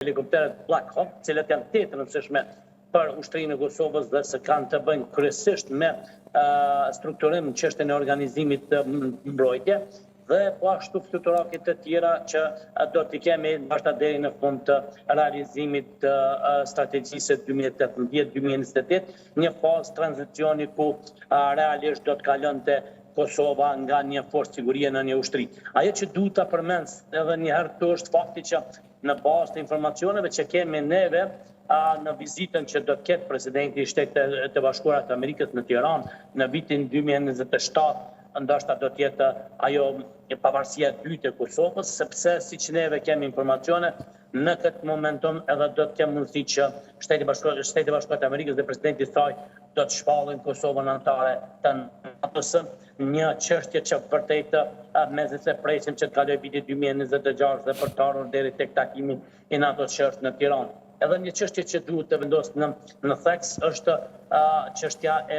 helikopteret Black Hawk, cilët janë të rëndësishme për ushtrinë e Kosovës dhe se kanë të bëjnë kryesisht me strukturim në çështjen e organizimit të mbrojtje dhe po ashtu fluturakit të tjera që do t'i kemi bashkë deri në fund të realizimit të strategjisë 2018-2028, një fazë tranzicioni ku realisht do të kalonte Kosova nga një forcë sigurie në një ushtri. Ajo që duhet ta përmend edhe një herë këtu është fakti që në bazë të informacioneve që kemi neve në vizitën që do të ketë presidenti i Shtetit të Bashkuara të Amerikës në Tiranë në vitin 2027, ndoshta do të jetë ajo pavarësia e dytë e Kosovës, sepse siç neve kemi informacione, në këtë momenton edhe do të kemë mundësi që Shteti i Bashkuar të Amerikës dhe presidenti i saj do të shpallin Kosovën anëtare të NATO-s, një çështje që vërtet mezi se presim që të kalojë viti 2026 dhe për të ardhur deri tek takimi i NATO-s që është në Tiranë. Edhe një çështje që duhet të vendos në theks është çështja e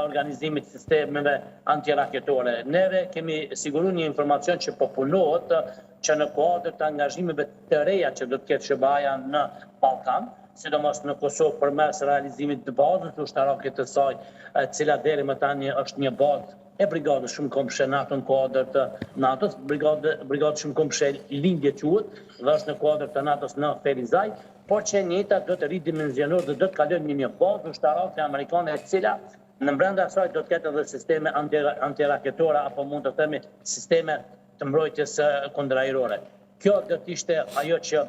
organizimit të sistemeve antiraketore. Neve kemi siguruar një informacion që po punohet që në kuadër të angazhimeve të reja që do të ketë SBA-ja në Ballkan, sidomos në Kosovë përmes realizimit të bazës ushtarake të saj, e cila deri më tani është një bazë e brigadës shumë kombëshe NATO në kuadër të NATO-s, brigadë shumë kombëshe lindje quhet, dhe është në kuadër të NATO-s në Ferizaj, por që njëta do të ridimensionohet dhe do të kalojë në një bazë ushtarake amerikane e cila në brenda saj do të ketë edhe sisteme antiraketore apo mund të themi sisteme të mbrojtjes kundërajrore. Kjo do të ishte ajo që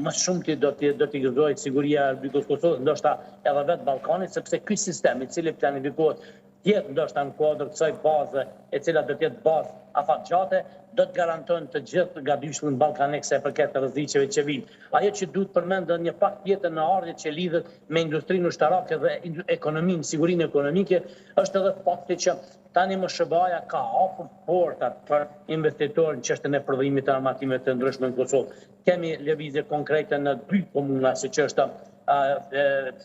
më shumë do t'i gëzohet siguria e Republikës Kosovës, ndoshta edhe vetë Ballkanit, sepse ky sistem i cili planifikohet tjetë ndoshta në kuadër të kësaj baze, e cila do të jetë bazë afatgjate, do të garantojnë të gjithë gadyshmën ballkanik sa i përket rreziqeve që vijnë. Ajo që duhet përmendë një pak tjetër në ardhje që lidhet me industrinë ushtarake dhe ekonominë, sigurinë ekonomike, është edhe fakti që tani më SBA-ja ka hapur portat për investitorë në çështjen e prodhimit të armatimeve të ndryshme në Kosovë. Kemi lëvizje konkrete në 2 komuna, siç është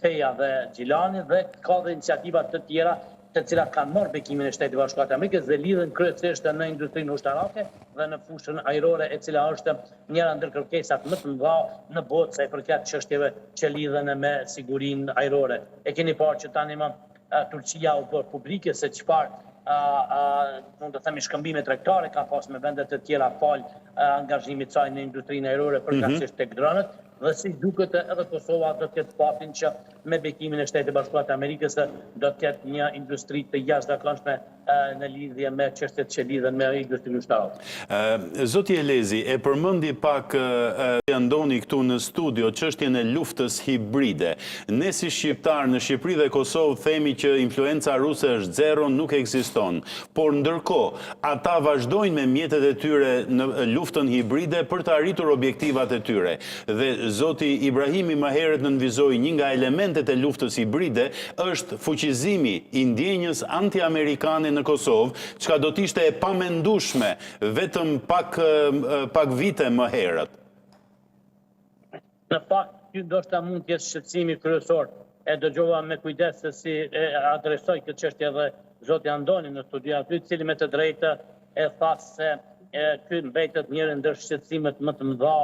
Feja dhe Gjilani, dhe ka dhe iniciativa të tjera të cilat kanë marrë bekimin e Shtetit Bashkuar të Amerikës dhe lidhen kryesisht në industrinë ushtarake dhe në fushën ajrore, e cila është njëra ndër kërkesat më të mëdha në botë sa i përket çështjeve që lidhen me sigurinë ajrore. E keni parë që tani më Turqia u bë publike se çfarë mund të themi shkëmbime tregtare ka pas me vende të tjera fal angazhimit saj në industrinë ajrore përkatësisht tek dronët, dhe si duket edhe Kosova do të ketë faktin që me bekimin e Shtetit Bashkuar të Amerikës do të ketë një industri të jashtëzakonshme në lidhje me çështjet që lidhen me industrinë ushtarake. Zoti Elezi, e përmendi pak ndoni këtu në studio çështjen e luftës hibride. Ne si shqiptar në Shqipëri dhe Kosovë themi që influenca ruse është zero, nuk ekziston. Por ndërkohë ata vazhdojnë me mjetet e tyre në luftën hibride për të arritur objektivat e tyre. Dhe zoti Ibrahimi më herët nënvizoi një nga elementet e luftës hibride është fuqizimi i ndjenjës anti-amerikane në Kosovë, çka do të ishte e pamendueshme vetëm pak vite më herët. Në fakt, ky ndoshta mund të jetë shqetësimi kryesor. E dëgjova me kujdes se si adresoi këtë çështje edhe zoti Andoni në studio aty, i cili me të drejtë e tha se ky mbetet njëri ndër shqetësimet më të mëdha